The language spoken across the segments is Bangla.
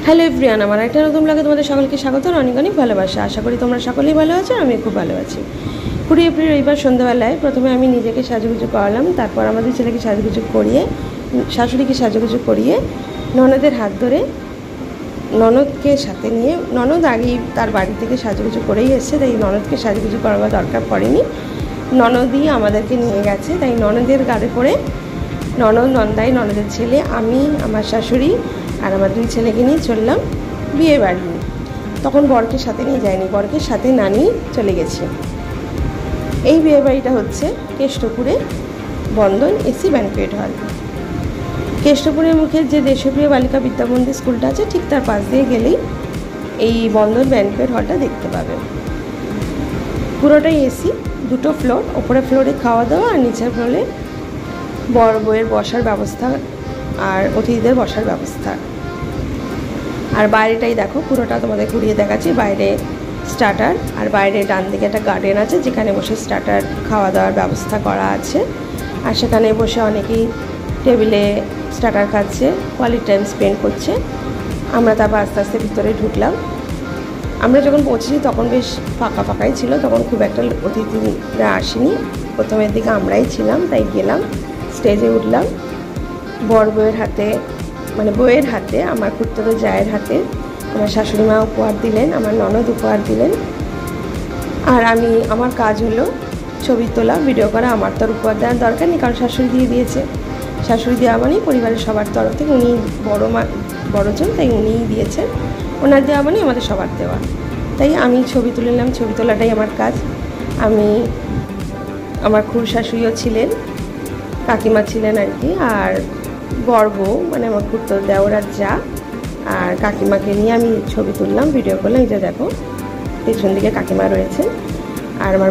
হ্যালো এভরিওয়ান, আমার একটা নতুন ব্লগে তোমাদের সকলকে স্বাগত আর অনেক অনেক ভালোবাসা। আশা করি তোমরা সকলেই ভালো আছো, আমি খুব ভালো আছি। 20 এপ্রিল রবিবার সন্ধ্যাবেলায় প্রথমে আমি নিজেকে সাজুগুজু করালাম, তারপর আমাদের ছেলেকে সাজুগুজু করিয়ে, শাশুড়িকে সাজুগুজু করিয়ে ননদের হাত ধরে ননদকে সাথে নিয়ে, ননদ আগেই তার বাড়ি থেকে সাজুগুজু করেই এসছে, তাই ননদকে সাজুগুজু করাবার দরকার পড়েনি। ননদই আমাদেরকে নিয়ে গেছে, তাই ননদের গাড়ি করে ননদ, নন্দাই, ননদের ছেলে, আমি, আমার শাশুড়ি আর আমার দুই ছেলেকে নিয়ে চললাম বিয়ে বাড়ি। তখন বরকে সাথে নিয়ে যায়নি, বরকে সাথে না নিয়ে চলে গেছি। এই বিয়ে বাড়িটা হচ্ছে কেষ্টপুরে বন্ধন এসি ব্যানকুয়েট হল। কেষ্টপুরের মুখের যে দেশপ্রিয় বালিকা বিদ্যামন্দির স্কুলটা আছে, ঠিক তার পাশ দিয়ে গেলেই এই বন্ধন ব্যানকুয়েট হলটা দেখতে পাবে। পুরোটাই এসি, 2টো ফ্লোর, ওপরের ফ্লোরে খাওয়া দাওয়া আর নিচের ফ্লোরে বর বউয়ের বসার ব্যবস্থা আর অতিথিদের বসার ব্যবস্থা। আর বাইরেটাই দেখো, পুরোটা তোমাদের ঘুরিয়ে দেখাচ্ছি। বাইরে স্টার্টার, আর বাইরে ডান দিকে একটা গার্ডেন আছে যেখানে বসে স্টার্টার খাওয়া দাওয়ার ব্যবস্থা করা আছে। আর সেখানে বসে অনেকেই টেবিলে স্টার্টার খাচ্ছে, কোয়ালিটি টাইম স্পেন্ড করছে। আমরা তারপর আস্তে আস্তে ভিতরে ঢুকলাম। আমরা যখন পৌঁছেছি তখন বেশ ফাঁকা ফাঁকাই ছিল, তখন খুব একটা অতিথিরা আসেনি। প্রথমের দিকে আমরাই ছিলাম, তাই গেলাম, স্টেজে উঠলাম। বর বউয়ের হাতে, মানে বউয়ের হাতে, আমার খুড়তুতো জায়ের হাতে আমার শাশুড়ি মা উপহার দিলেন, আমার ননদ উপহার দিলেন। আর আমার কাজ হলো ছবি তোলা, ভিডিও করা। আমার তো আর উপহার দেওয়ার দরকার নেই, কারণ শাশুড়ি দিয়ে দিয়েছে। শাশুড়ি দেওয়া মানেই পরিবারের সবার তরফ থেকে, উনি বড়জন, তাই উনিই দিয়েছেন। ওনার দেওয়া মানেই আমাদের সবার দেওয়া। তাই আমি ছবি তুলে নিলাম, ছবি তোলাটাই আমার কাজ। আমার খুড় শাশুড়িও ছিলেন, কাকিমা ছিলেন আর কি, আর বর বউ মানে আমার খুড়তো দেওরার যা আর কাকিমাকে নিয়ে আমি ছবি তুললাম, ভিডিও করলাম। এই যে দেখো পেছন দিকে কাকিমা রয়েছে। আর আমার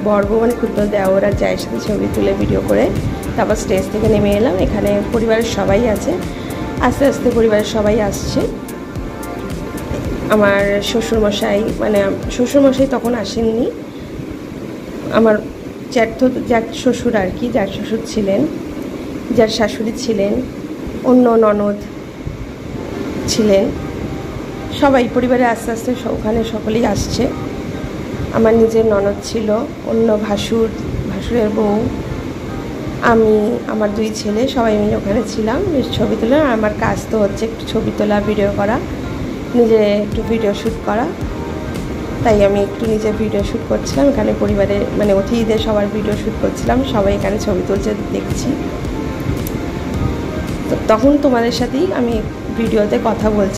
বর বউ মানে খুড়তো দেওরার যায়ের সাথে ছবি তুলে ভিডিও করে তারপর স্টেজ থেকে নেমে এলাম। এখানে পরিবারের সবাই আছে, আস্তে আস্তে পরিবারের সবাই আসছে। আমার শ্বশুরমশাই তখন আসেননি, আমার জ্যাঠ শ্বশুর আর কি, জ্যাঠ শ্বশুর ছিলেন, যার শাশুড়ি ছিলেন, অন্য ননদ ছিলেন, সবাই পরিবারে আস্তে আস্তে ওখানে সকলেই আসছে। আমার নিজের ননদ ছিল, অন্য ভাসুরের বউ, আমি, আমার দুই ছেলে, সবাই মিলে ওখানে ছিলাম। বেশ ছবি তোলা। আমার কাজ তো হচ্ছে একটু ছবি তোলা, ভিডিও করা, নিজে একটু ভিডিও শ্যুট করা। তাই আমি একটু নিজে ভিডিও শ্যুট করছিলাম। এখানে পরিবারে মানে অতিথিদের সবার ভিডিও শ্যুট করছিলাম, সবাই এখানে ছবি তুলছে দেখছি। তো তখন তোমাদের সাথেই আমি ভিডিওতে কথা বলছি।